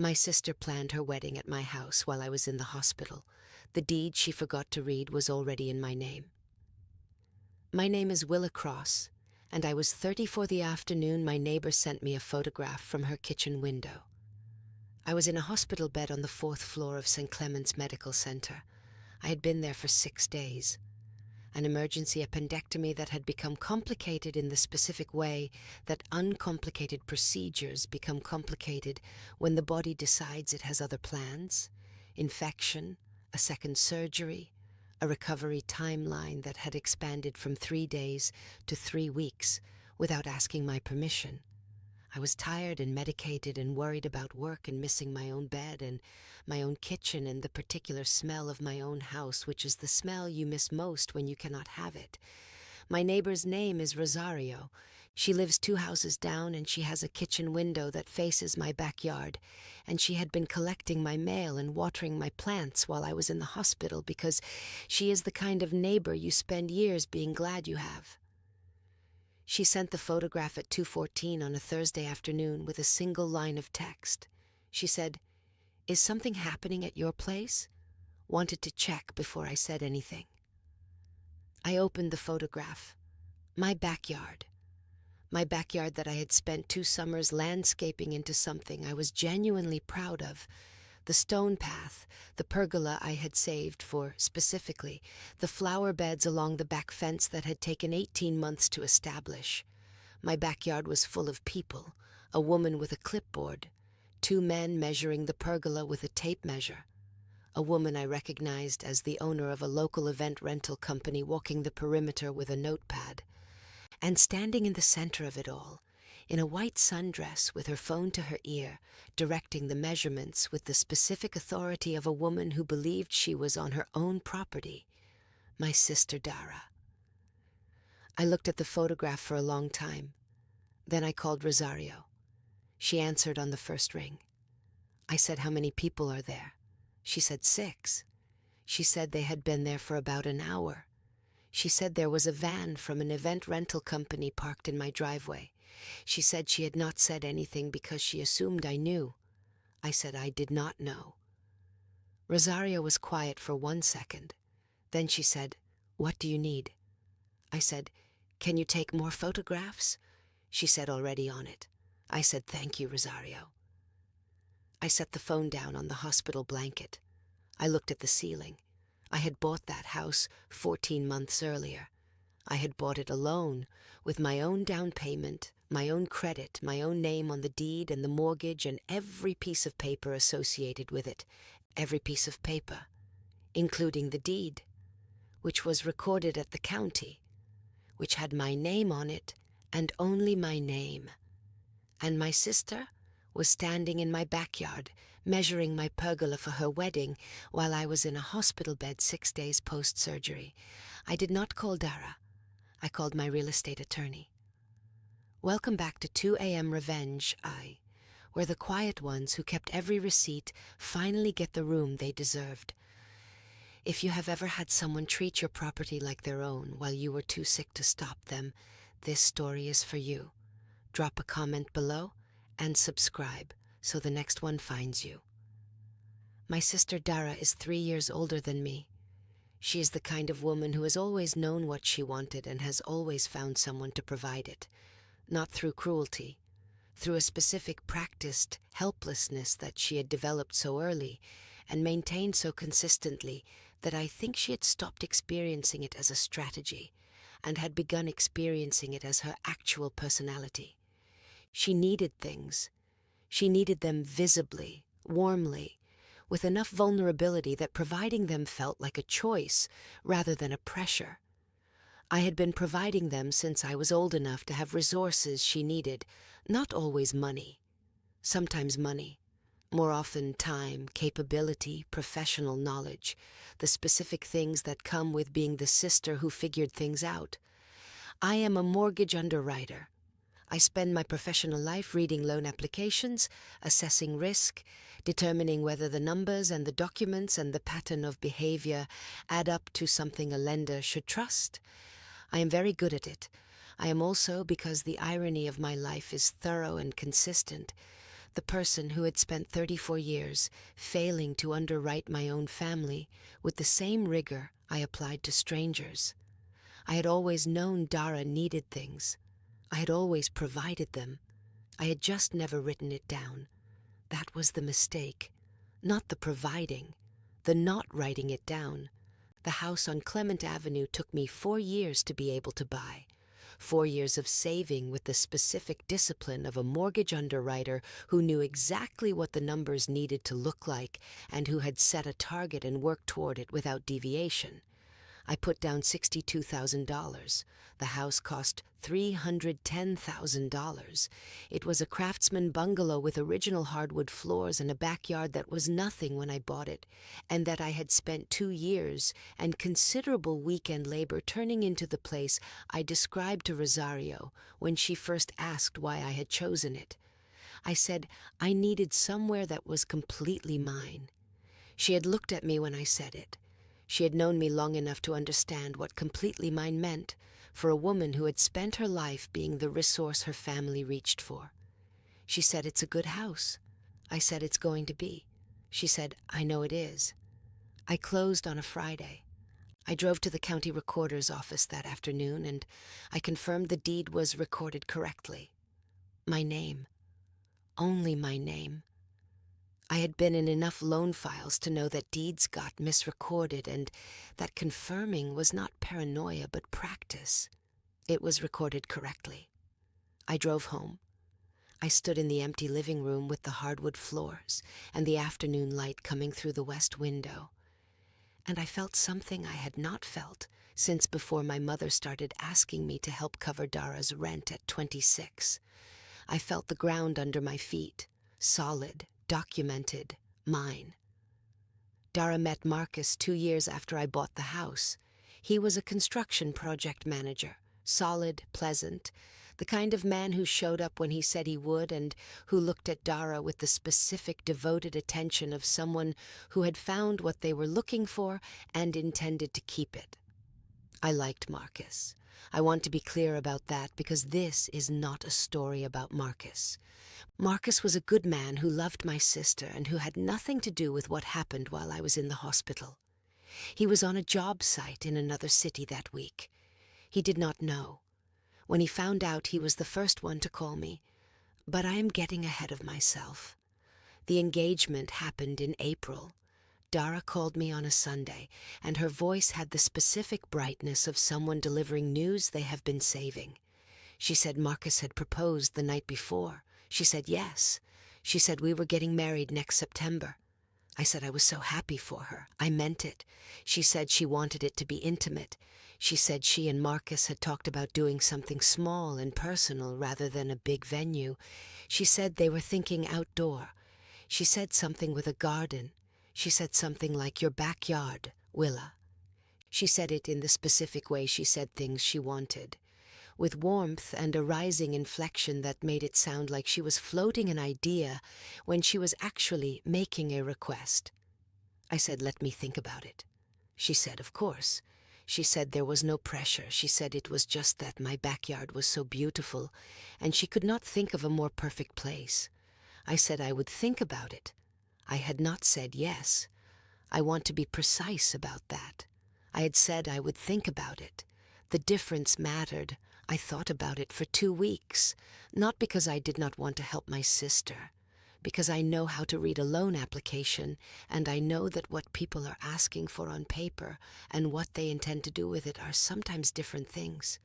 My sister planned her wedding at my house while I was in the hospital. The deed she forgot to read was already in my name. My name is Willa, and I was 30 for the afternoon my neighbor sent me a photograph from her kitchen window. I was in a hospital bed on the 4th floor of St. Clement's Medical Center. I had been there for 6 days. An emergency appendectomy that had become complicated in the specific way that uncomplicated procedures become complicated when the body decides it has other plans, infection, a second surgery, a recovery timeline that had expanded from 3 days to 3 weeks without asking my permission. I was tired and medicated and worried about work and missing my own bed and my own kitchen and the particular smell of my own house, which is the smell you miss most when you cannot have it. My neighbor's name is Rosario. She lives 2 houses down and she has a kitchen window that faces my backyard, and she had been collecting my mail and watering my plants while I was in the hospital because she is the kind of neighbor you spend years being glad you have. She sent the photograph at 2:14 on a Thursday afternoon with a single line of text. She said, "Is something happening at your place? Wanted to check before I said anything." I opened the photograph. My backyard. My backyard that I had spent 2 summers landscaping into something I was genuinely proud of. The stone path, the pergola I had saved for, specifically, the flower beds along the back fence that had taken 18 months to establish. My backyard was full of people, a woman with a clipboard, 2 men measuring the pergola with a tape measure, a woman I recognized as the owner of a local event rental company walking the perimeter with a notepad, and standing in the center of it all, in a white sundress with her phone to her ear, directing the measurements with the specific authority of a woman who believed she was on her own property, my sister Dara. I looked at the photograph for a long time. Then I called Rosario. She answered on the first ring. I said, "How many people are there?" She said 6. She said they had been there for about an hour. She said there was a van from an event rental company parked in my driveway. She said she had not said anything because she assumed I knew. I said I did not know. Rosario was quiet for 1 second. Then she said, "What do you need?" I said, "Can you take more photographs?" She said, "Already on it." I said, "Thank you, Rosario." I set the phone down on the hospital blanket. I looked at the ceiling. I had bought that house 14 months earlier. I had bought it alone, with my own down payment, my own credit, my own name on the deed and the mortgage and every piece of paper associated with it, every piece of paper, including the deed, which was recorded at the county, which had my name on it and only my name. And my sister was standing in my backyard, measuring my pergola for her wedding while I was in a hospital bed 6 days post-surgery. I did not call Dara. I called my real estate attorney. Welcome back to 2 a.m. Revenge, where the quiet ones who kept every receipt finally get the room they deserved. If you have ever had someone treat your property like their own while you were too sick to stop them, this story is for you. Drop a comment below and subscribe so the next one finds you. My sister Dara is 3 years older than me. She is the kind of woman who has always known what she wanted and has always found someone to provide it, not through cruelty, through a specific practiced helplessness that she had developed so early and maintained so consistently that I think she had stopped experiencing it as a strategy and had begun experiencing it as her actual personality. She needed things. She needed them visibly, warmly, with enough vulnerability that providing them felt like a choice rather than a pressure. I had been providing them since I was old enough to have resources she needed, not always money. Sometimes money, more often time, capability, professional knowledge, the specific things that come with being the sister who figured things out. I am a mortgage underwriter. I spend my professional life reading loan applications, assessing risk, determining whether the numbers and the documents and the pattern of behavior add up to something a lender should trust. I am very good at it. I am also, because the irony of my life is thorough and consistent, the person who had spent 34 years failing to underwrite my own family with the same rigor I applied to strangers. I had always known Dara needed things. I had always provided them. I had just never written it down. That was the mistake. Not the providing, the not writing it down. The house on Clement Avenue took me 4 years to be able to buy. 4 years of saving with the specific discipline of a mortgage underwriter who knew exactly what the numbers needed to look like and who had set a target and worked toward it without deviation. I put down $62,000. The house cost $310,000. It was a craftsman bungalow with original hardwood floors and a backyard that was nothing when I bought it, and that I had spent 2 years and considerable weekend labor turning into the place I described to Rosario when she first asked why I had chosen it. I said I needed somewhere that was completely mine. She had looked at me when I said it. She had known me long enough to understand what completely mine meant for a woman who had spent her life being the resource her family reached for. She said, "It's a good house." I said, "It's going to be." She said, "I know it is." I closed on a Friday. I drove to the county recorder's office that afternoon, and I confirmed the deed was recorded correctly. My name. Only my name. I had been in enough loan files to know that deeds got misrecorded and that confirming was not paranoia but practice. It was recorded correctly. I drove home. I stood in the empty living room with the hardwood floors and the afternoon light coming through the west window. And I felt something I had not felt since before my mother started asking me to help cover Dara's rent at 26. I felt the ground under my feet, solid, documented, mine. Dara met Marcus 2 years after I bought the house. He was a construction project manager, solid, pleasant, the kind of man who showed up when he said he would and who looked at Dara with the specific, devoted attention of someone who had found what they were looking for and intended to keep it. I liked Marcus. I want to be clear about that because this is not a story about Marcus. Marcus was a good man who loved my sister and who had nothing to do with what happened while I was in the hospital. He was on a job site in another city that week. He did not know. When he found out, he was the first one to call me. But I am getting ahead of myself. The engagement happened in April. Dara called me on a Sunday, and her voice had the specific brightness of someone delivering news they have been saving. She said Marcus had proposed the night before. She said yes. She said we were getting married next September. I said I was so happy for her. I meant it. She said she wanted it to be intimate. She said she and Marcus had talked about doing something small and personal rather than a big venue. She said they were thinking outdoor. She said something with a garden. She said something like your backyard, Willa. She said it in the specific way she said things she wanted, with warmth and a rising inflection that made it sound like she was floating an idea when she was actually making a request. I said, "Let me think about it." She said, "Of course." She said there was no pressure. She said it was just that my backyard was so beautiful, and she could not think of a more perfect place. I said I would think about it. I had not said yes. I want to be precise about that. I had said I would think about it. The difference mattered. I thought about it for 2 weeks, not because I did not want to help my sister, because I know how to read a loan application, and I know that what people are asking for on paper and what they intend to do with it are sometimes different things.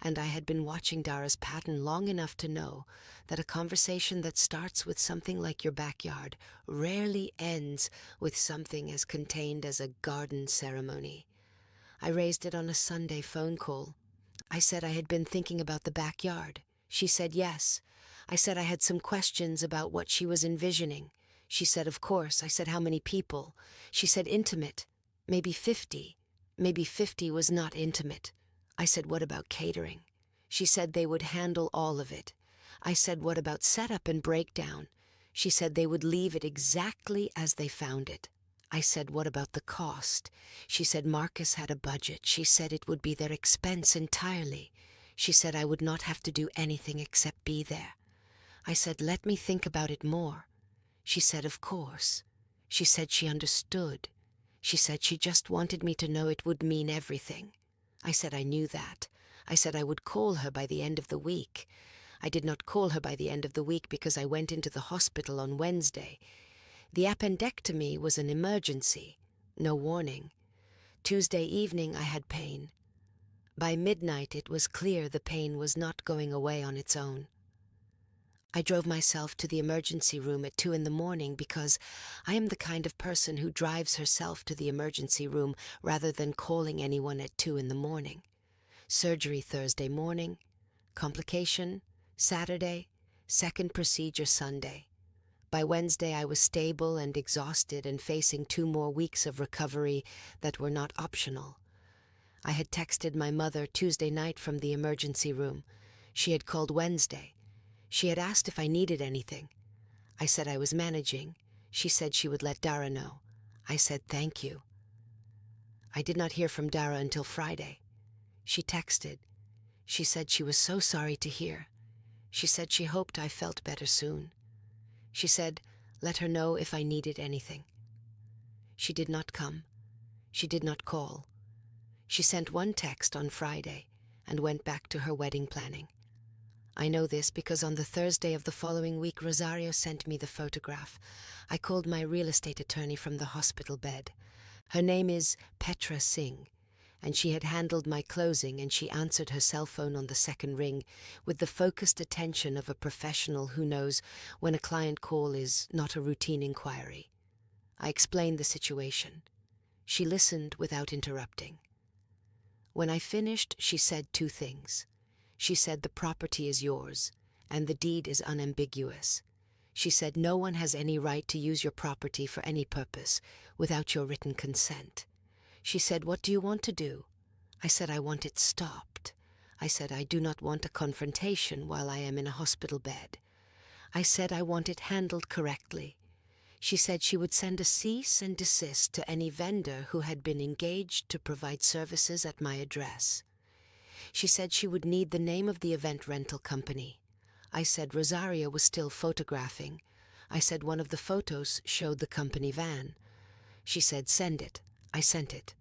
And I had been watching Dara's pattern long enough to know that a conversation that starts with something like your backyard rarely ends with something as contained as a garden ceremony. I raised it on a Sunday phone call. I said I had been thinking about the backyard. She said yes. I said I had some questions about what she was envisioning. She said, "Of course." I said, "How many people?" She said, "Intimate. Maybe 50. Maybe 50 was not intimate." I said, "What about catering?" She said they would handle all of it. I said, "What about setup and breakdown?" She said they would leave it exactly as they found it. I said, "What about the cost?" She said Marcus had a budget. She said it would be their expense entirely. She said I would not have to do anything except be there. I said, let me think about it more. She said, of course. She said she understood. She said she just wanted me to know it would mean everything. I said I knew that. I said I would call her by the end of the week. I did not call her by the end of the week because I went into the hospital on Wednesday. The appendectomy was an emergency. No warning. Tuesday evening I had pain. By midnight it was clear the pain was not going away on its own. I drove myself to the emergency room at 2 a.m. because I am the kind of person who drives herself to the emergency room rather than calling anyone at 2 a.m. Surgery Thursday morning, complication Saturday, second procedure Sunday. By Wednesday I was stable and exhausted and facing 2 more weeks of recovery that were not optional. I had texted my mother Tuesday night from the emergency room. She had called Wednesday. She had asked if I needed anything. I said I was managing. She said she would let Dara know. I said thank you. I did not hear from Dara until Friday. She texted. She said she was so sorry to hear. She said she hoped I felt better soon. She said let her know if I needed anything. She did not come. She did not call. She sent one text on Friday and went back to her wedding planning. I know this because on the Thursday of the following week, Rosario sent me the photograph. I called my real estate attorney from the hospital bed. Her name is Petra Singh, and she had handled my closing, and she answered her cell phone on the second ring with the focused attention of a professional who knows when a client call is not a routine inquiry. I explained the situation. She listened without interrupting. When I finished, she said 2 things. She said the property is yours, and the deed is unambiguous. She said no one has any right to use your property for any purpose without your written consent. She said, what do you want to do? I said I want it stopped. I said I do not want a confrontation while I am in a hospital bed. I said I want it handled correctly. She said she would send a cease and desist to any vendor who had been engaged to provide services at my address. She said she would need the name of the event rental company. I said Rosario was still photographing. I said one of the photos showed the company van. She said send it. I sent it.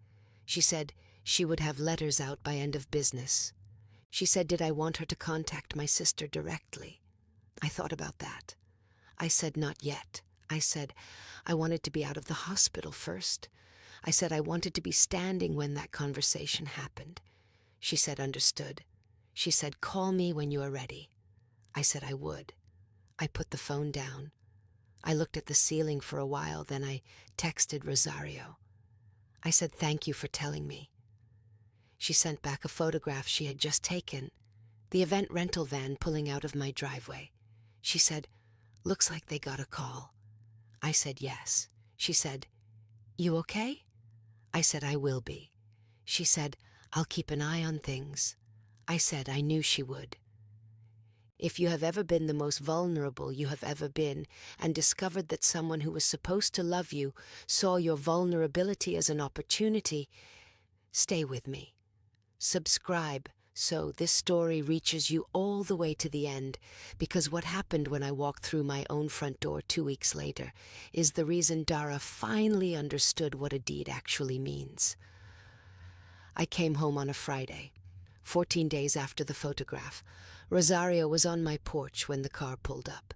She said she would have letters out by end of business. She said did I want her to contact my sister directly? I thought about that. I said not yet. I said I wanted to be out of the hospital first. I said I wanted to be standing when that conversation happened. She said understood. She said call me when you are ready. I said I would. I put the phone down. I looked at the ceiling for a while, then I texted Rosario. I said thank you for telling me. She sent back a photograph she had just taken, the event rental van pulling out of my driveway. She said, looks like they got a call. I said yes. She said, you okay? I said I will be. She said, I'll keep an eye on things. I said I knew she would. If you have ever been the most vulnerable you have ever been and discovered that someone who was supposed to love you saw your vulnerability as an opportunity, stay with me. Subscribe so this story reaches you all the way to the end, because what happened when I walked through my own front door 2 weeks later is the reason Dara finally understood what a deed actually means. I came home on a Friday, 14 days after the photograph. Rosario was on my porch when the car pulled up.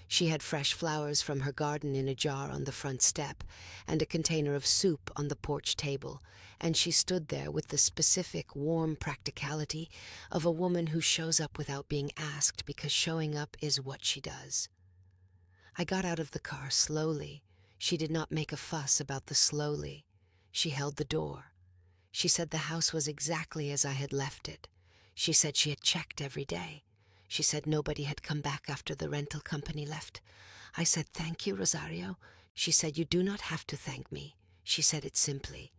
She had fresh flowers from her garden in a jar on the front step and a container of soup on the porch table, and she stood there with the specific, warm practicality of a woman who shows up without being asked because showing up is what she does. I got out of the car slowly. She did not make a fuss about the slowly. She held the door. She said the house was exactly as I had left it. She said she had checked every day. She said nobody had come back after the rental company left. I said, thank you, Rosario. She said, you do not have to thank me. She said it simply,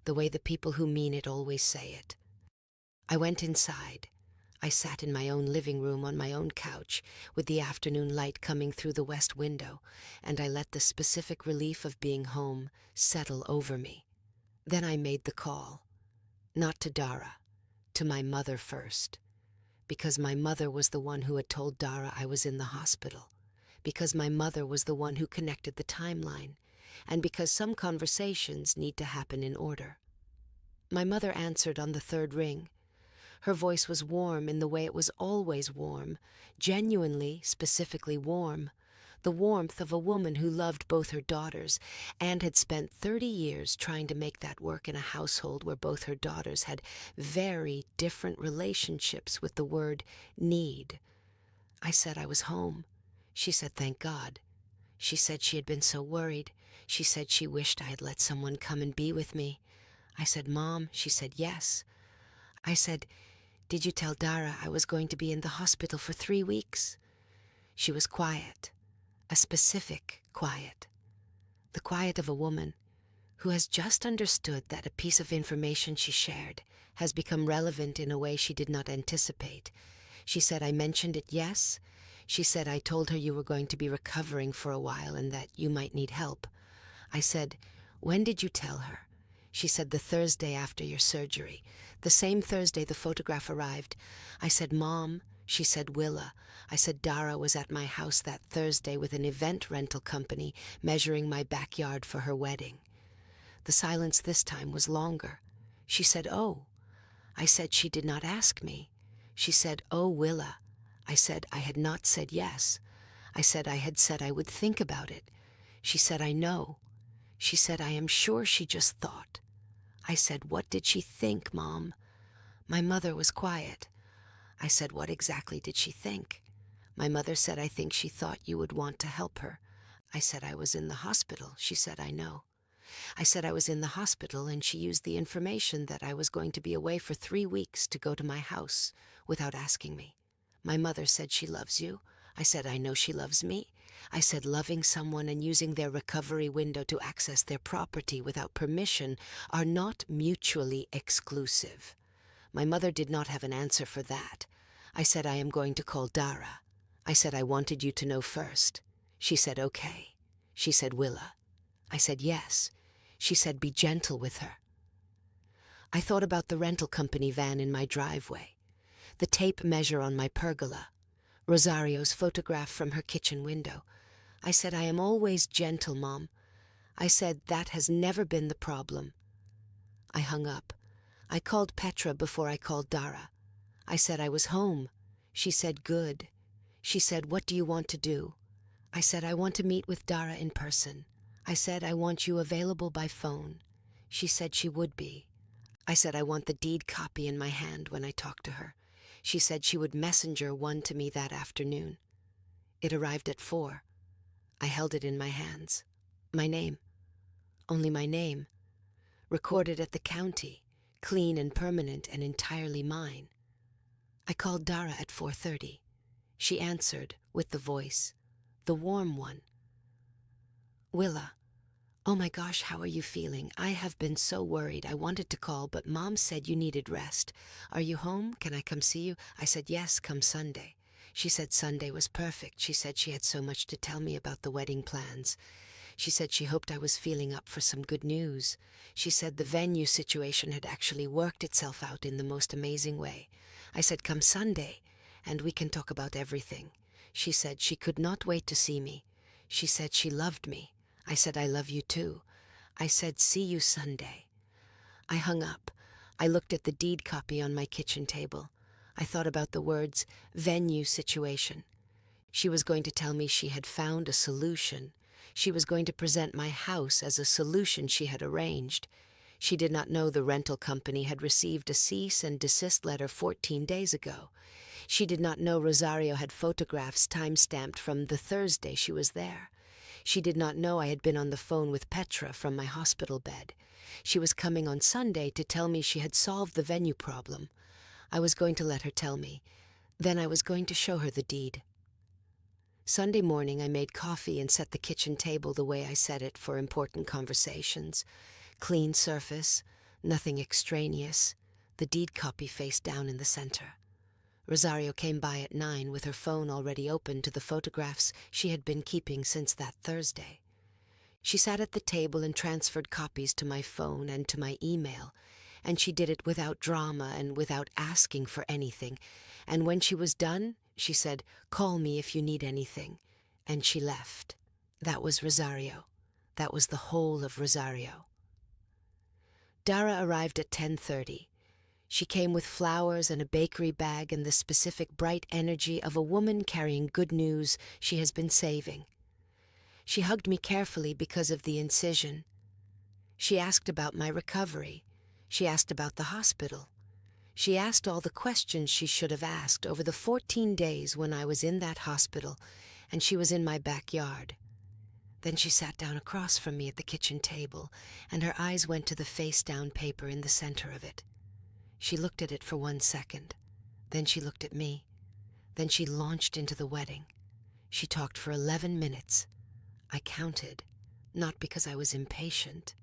the way the people who mean it always say it. I went inside. I sat in my own living room on my own couch with the afternoon light coming through the west window, and I let the specific relief of being home settle over me. Then I made the call. Not to Dara, to my mother first. because my mother was the one who had told Dara I was in the hospital, because my mother was the one who connected the timeline, and because some conversations need to happen in order. My mother answered on the third ring. Her voice was warm in the way it was always warm, genuinely, specifically warm, the warmth of a woman who loved both her daughters and had spent 30 years trying to make that work in a household where both her daughters had very different relationships with the word need. I said I was home. She said, thank God. She said she had been so worried. She said she wished I had let someone come and be with me. I said, Mom. She said, yes. I said, did you tell Dara I was going to be in the hospital for 3 weeks? She was quiet, a specific quiet, the quiet of a woman who has just understood that a piece of information she shared has become relevant in a way she did not anticipate. She said, I mentioned it, yes. She said, I told her you were going to be recovering for a while and that you might need help. I said, when did you tell her? She said, the Thursday after your surgery, the same Thursday the photograph arrived. I said, Mom. She said, Willa. I said, Dara was at my house that Thursday with an event rental company measuring my backyard for her wedding. The silence this time was longer. She said, oh. I said, she did not ask me. She said, oh, Willa. I said, I had not said yes. I said, I had said I would think about it. She said, I know. She said, I am sure she just thought. I said, what did she think, Mom? My mother was quiet. I said, what exactly did she think? My mother said, I think she thought you would want to help her. I said, I was in the hospital. She said, I know. I said I was in the hospital, and she used the information that I was going to be away for 3 weeks to go to my house without asking me. My mother said she loves you. I said, I know she loves me. I said, loving someone and using their recovery window to access their property without permission are not mutually exclusive. My mother did not have an answer for that. I said, I am going to call Dara. I said, I wanted you to know first. She said, okay. She said, Willa. I said, yes. She said, be gentle with her. I thought about the rental company van in my driveway, the tape measure on my pergola, Rosario's photograph from her kitchen window. I said, I am always gentle, Mom. I said, that has never been the problem. I hung up. I called Petra before I called Dara. I said I was home. She said, good. She said, what do you want to do? I said, I want to meet with Dara in person. I said, I want you available by phone. She said she would be. I said, I want the deed copy in my hand when I talk to her. She said she would messenger one to me that afternoon. It arrived at 4. I held it in my hands. My name. Only my name. Recorded at the county, clean and permanent and entirely mine. I called Dara at 4:30. She answered with the voice, the warm one. Willa, oh my gosh, how are you feeling? I have been so worried. I wanted to call, but Mom said you needed rest. Are you home? Can I come see you? I said, yes, come Sunday. She said Sunday was perfect. She said she had so much to tell me about the wedding plans. She said she hoped I was feeling up for some good news. She said the venue situation had actually worked itself out in the most amazing way. I said, come Sunday, and we can talk about everything. She said she could not wait to see me. She said she loved me. I said, I love you too. I said, see you Sunday. I hung up. I looked at the deed copy on my kitchen table. I thought about the words, venue situation. She was going to tell me she had found a solution. She was going to present my house as a solution she had arranged. She did not know the rental company had received a cease and desist letter 14 days ago. She did not know Rosario had photographs time-stamped from the Thursday she was there. She did not know I had been on the phone with Petra from my hospital bed. She was coming on Sunday to tell me she had solved the venue problem. I was going to let her tell me. Then I was going to show her the deed. Sunday morning I made coffee and set the kitchen table the way I set it for important conversations. Clean surface, nothing extraneous, the deed copy face down in the center. Rosario came by at 9 with her phone already open to the photographs she had been keeping since that Thursday. She sat at the table and transferred copies to my phone and to my email, and she did it without drama and without asking for anything. And when she was done, she said, "Call me if you need anything." And she left. That was Rosario. That was the whole of Rosario. Dara arrived at 10:30. She came with flowers and a bakery bag and the specific bright energy of a woman carrying good news she has been saving. She hugged me carefully because of the incision. She asked about my recovery. She asked about the hospital. She asked all the questions she should have asked over the 14 days when I was in that hospital and she was in my backyard. Then she sat down across from me at the kitchen table, and her eyes went to the face-down paper in the center of it. She looked at it for 1 second. Then she looked at me. Then she launched into the wedding. She talked for 11 minutes. I counted, not because I was impatient,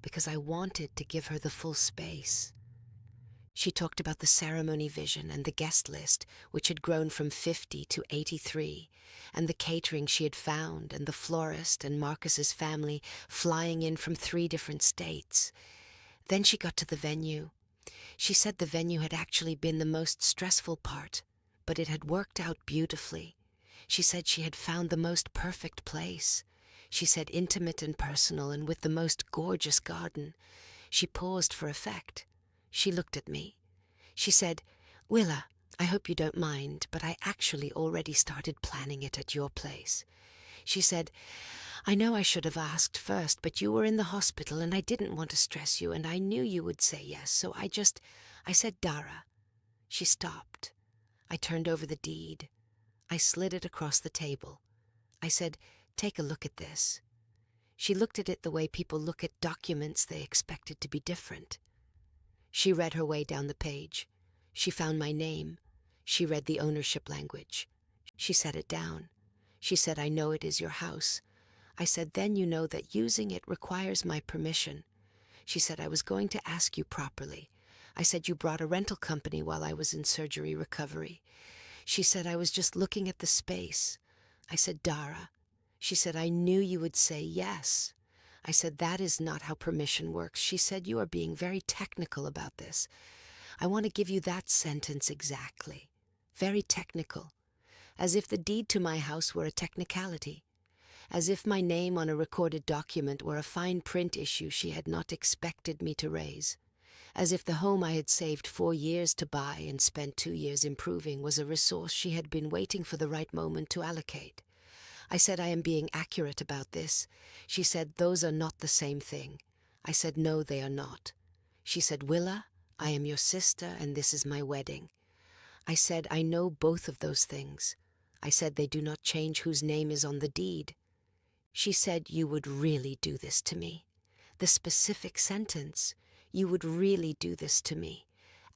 because I wanted to give her the full space. She talked about the ceremony vision and the guest list, which had grown from 50 to 83, and the catering she had found, and the florist and Marcus's family flying in from 3 different states. Then she got to the venue. She said the venue had actually been the most stressful part, but it had worked out beautifully. She said she had found the most perfect place. She said intimate and personal and with the most gorgeous garden. She paused for effect. She looked at me. She said, "Willa, I hope you don't mind, but I actually already started planning it at your place." She said, "I know I should have asked first, but you were in the hospital and I didn't want to stress you and I knew you would say yes, so I said, Dara." She stopped. I turned over the deed. I slid it across the table. I said, "Take a look at this." She looked at it the way people look at documents they expected to be different. She read her way down the page. She found my name. She read the ownership language. She set it down. She said, "I know it is your house." I said, "Then you know that using it requires my permission." She said, "I was going to ask you properly." I said, "You brought a rental company while I was in surgery recovery." She said, "I was just looking at the space." I said, "Dara." She said, "I knew you would say yes." I said, "That is not how permission works." She said, "You are being very technical about this." I want to give you that sentence exactly. Very technical. As if the deed to my house were a technicality. As if my name on a recorded document were a fine print issue she had not expected me to raise. As if the home I had saved 4 years to buy and spent 2 years improving was a resource she had been waiting for the right moment to allocate. I said, "I am being accurate about this." She said, "Those are not the same thing." I said, "No, they are not." She said, "Willa, I am your sister and this is my wedding." I said, "I know both of those things." I said, "They do not change whose name is on the deed." She said, "You would really do this to me." The specific sentence, "You would really do this to me,"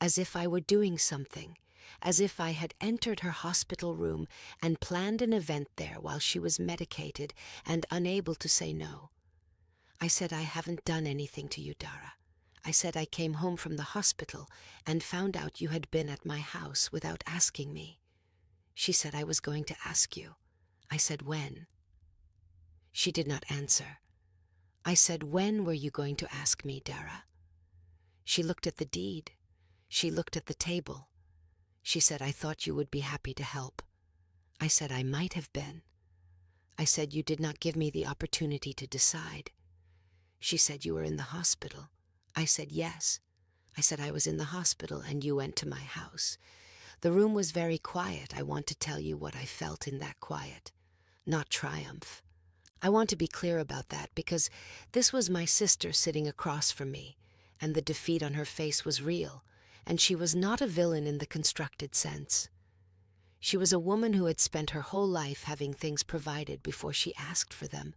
as if I were doing something, as if I had entered her hospital room and planned an event there while she was medicated and unable to say no. I said, "I haven't done anything to you, Dara." I said, "I came home from the hospital and found out you had been at my house without asking me." She said, "I was going to ask you." I said, "When?" She did not answer. I said, "When were you going to ask me, Dara?" She looked at the deed. She looked at the table. She said, "I thought you would be happy to help." I said, "I might have been." I said, "You did not give me the opportunity to decide." She said, "You were in the hospital." I said, "Yes." I said, "I was in the hospital and you went to my house." The room was very quiet. I want to tell you what I felt in that quiet. Not triumph. I want to be clear about that because this was my sister sitting across from me, and the defeat on her face was real, and she was not a villain in the constructed sense. She was a woman who had spent her whole life having things provided before she asked for them,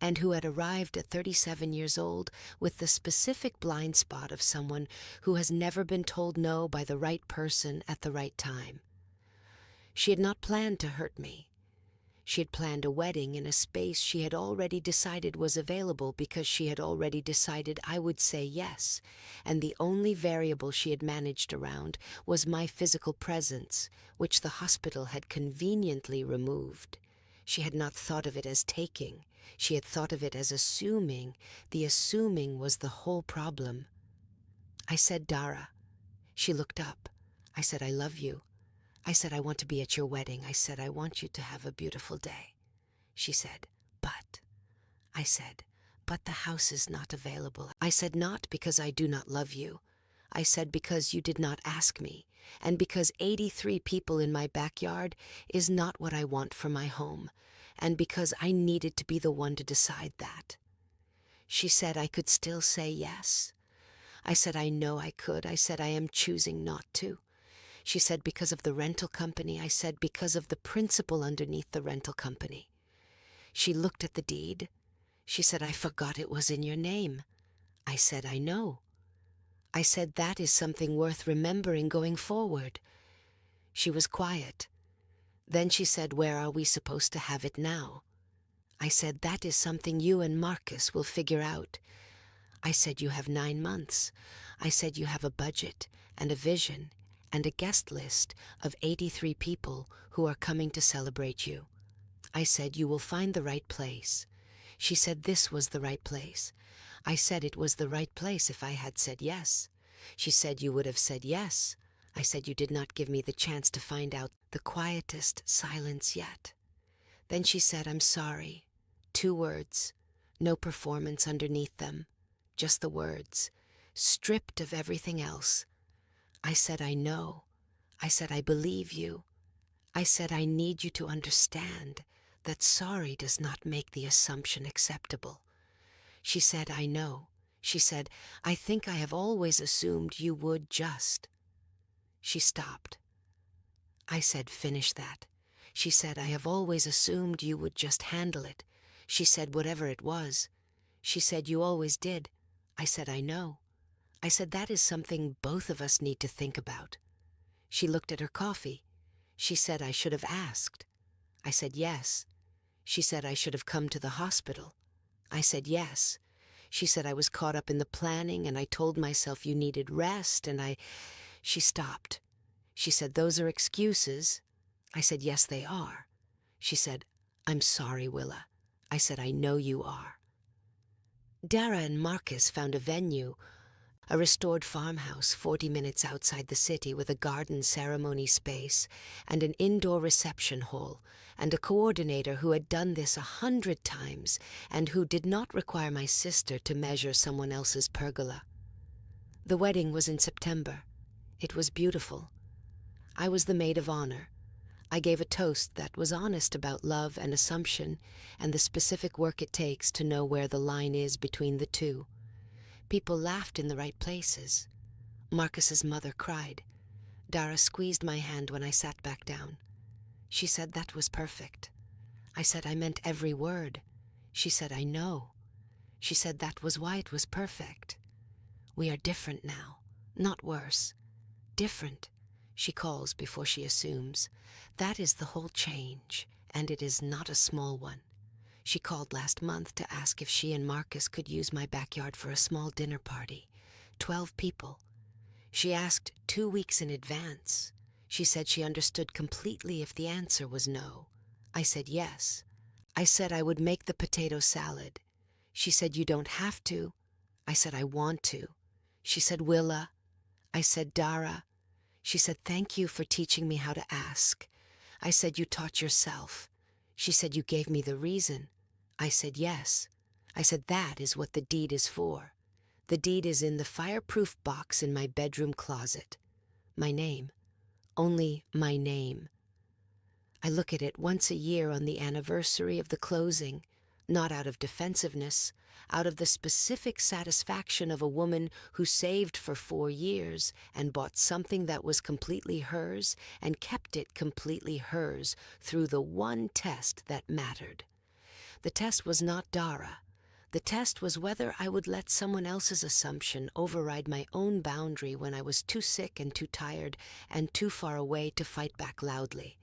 and who had arrived at 37 years old with the specific blind spot of someone who has never been told no by the right person at the right time. She had not planned to hurt me. She had planned a wedding in a space she had already decided was available because she had already decided I would say yes, and the only variable she had managed around was my physical presence, which the hospital had conveniently removed. She had not thought of it as taking. She had thought of it as assuming. The assuming was the whole problem. I said, Dara. She looked up. I said, I love you. I said, I want to be at your wedding. I said, I want you to have a beautiful day. She said, but. I said, but the house is not available. I said, not because I do not love you. I said, because you did not ask me, and because 83 people in my backyard is not what I want for my home, and because I needed to be the one to decide that. She said I could still say yes. I said, I know I could. I said, I am choosing not to. She said, because of the rental company. I said, because of the principle underneath the rental company. She looked at the deed. She said, I forgot it was in your name. I said, I know. I said, that is something worth remembering going forward. She was quiet. Then she said, where are we supposed to have it now? I said, that is something you and Marcus will figure out. I said, you have 9 months. I said, you have a budget and a vision and a guest list of 83 people who are coming to celebrate you. I said, you will find the right place. She said this was the right place. I said it was the right place if I had said yes. She said you would have said yes. I said you did not give me the chance to find out the quietest silence yet. Then she said, I'm sorry. 2 words, no performance underneath them, just the words, stripped of everything else. I said, I know. I said, I believe you. I said, I need you to understand that sorry does not make the assumption acceptable. She said, I know. She said, I think I have always assumed you would just. She stopped. I said, finish that. She said, I have always assumed you would just handle it. She said, whatever it was. She said, you always did. I said, I know. I said, that is something both of us need to think about. She looked at her coffee. She said, I should have asked. I said, yes. She said, I should have come to the hospital. I said, yes. She said, I was caught up in the planning and I told myself you needed rest and She stopped. She said, those are excuses. I said, yes, they are. She said, I'm sorry, Willa. I said, I know you are. Dara and Marcus found a venue, a restored farmhouse 40 minutes outside the city with a garden ceremony space and an indoor reception hall, and a coordinator who had done this 100 times and who did not require my sister to measure someone else's pergola. The wedding was in September. It was beautiful. I was the maid of honor. I gave a toast that was honest about love and assumption and the specific work it takes to know where the line is between the two. People laughed in the right places. Marcus's mother cried. Dara squeezed my hand when I sat back down. She said that was perfect. I said I meant every word. She said, I know. She said that was why it was perfect. We are different now, not worse. Different, she calls before she assumes. That is the whole change, and it is not a small one. She called last month to ask if she and Marcus could use my backyard for a small dinner party. 12 people. She asked 2 weeks in advance. She said she understood completely if the answer was no. I said yes. I said I would make the potato salad. She said you don't have to. I said I want to. She said Willa. I said Dara. She said thank you for teaching me how to ask. I said you taught yourself. She said you gave me the reason. I said yes. I said that is what the deed is for. The deed is in the fireproof box in my bedroom closet. My name. Only my name. I look at it once a year on the anniversary of the closing, not out of defensiveness, out of the specific satisfaction of a woman who saved for 4 years and bought something that was completely hers and kept it completely hers through the one test that mattered. The test was not Dara. The test was whether I would let someone else's assumption override my own boundary when I was too sick and too tired and too far away to fight back loudly.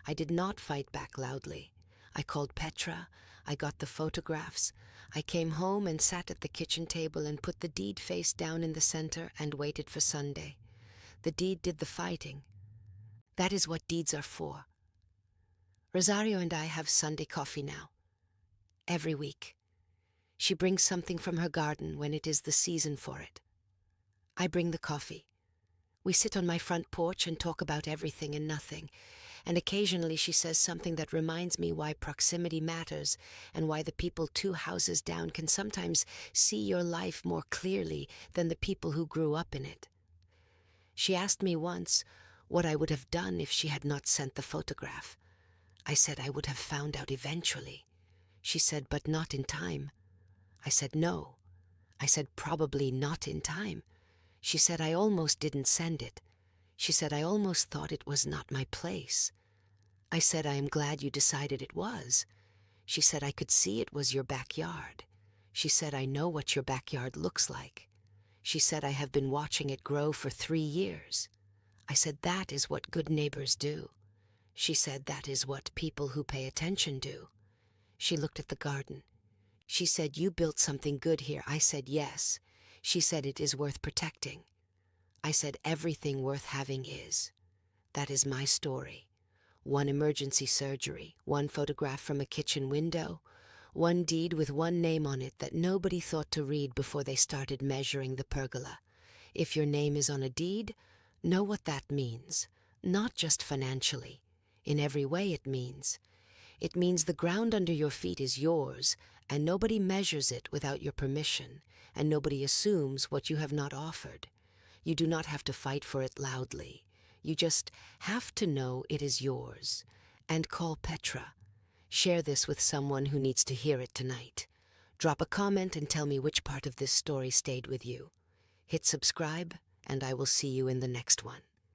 I did not fight back loudly. I called Petra. I got the photographs. I came home and sat at the kitchen table and put the deed face down in the center and waited for Sunday. The deed did the fighting. That is what deeds are for. Rosario and I have Sunday coffee now. Every week. She brings something from her garden when it is the season for it. I bring the coffee. We sit on my front porch and talk about everything and nothing, and occasionally she says something that reminds me why proximity matters and why the people 2 houses down can sometimes see your life more clearly than the people who grew up in it. She asked me once what I would have done if she had not sent the photograph. I said I would have found out eventually. She said, but not in time. I said, no. I said, probably not in time. She said, I almost didn't send it. She said, I almost thought it was not my place. I said, I am glad you decided it was. She said, I could see it was your backyard. She said, I know what your backyard looks like. She said, I have been watching it grow for 3 years. I said, that is what good neighbors do. She said, that is what people who pay attention do. She looked at the garden. She said, you built something good here. I said, yes. She said, it is worth protecting. I said, everything worth having is. That is my story. 1 emergency surgery, 1 photograph from a kitchen window, 1 deed with 1 name on it that nobody thought to read before they started measuring the pergola. If your name is on a deed, know what that means. Not just financially. In every way it means. It means the ground under your feet is yours, and nobody measures it without your permission, and nobody assumes what you have not offered. You do not have to fight for it loudly. You just have to know it is yours. And call Petra. Share this with someone who needs to hear it tonight. Drop a comment and tell me which part of this story stayed with you. Hit subscribe, and I will see you in the next one.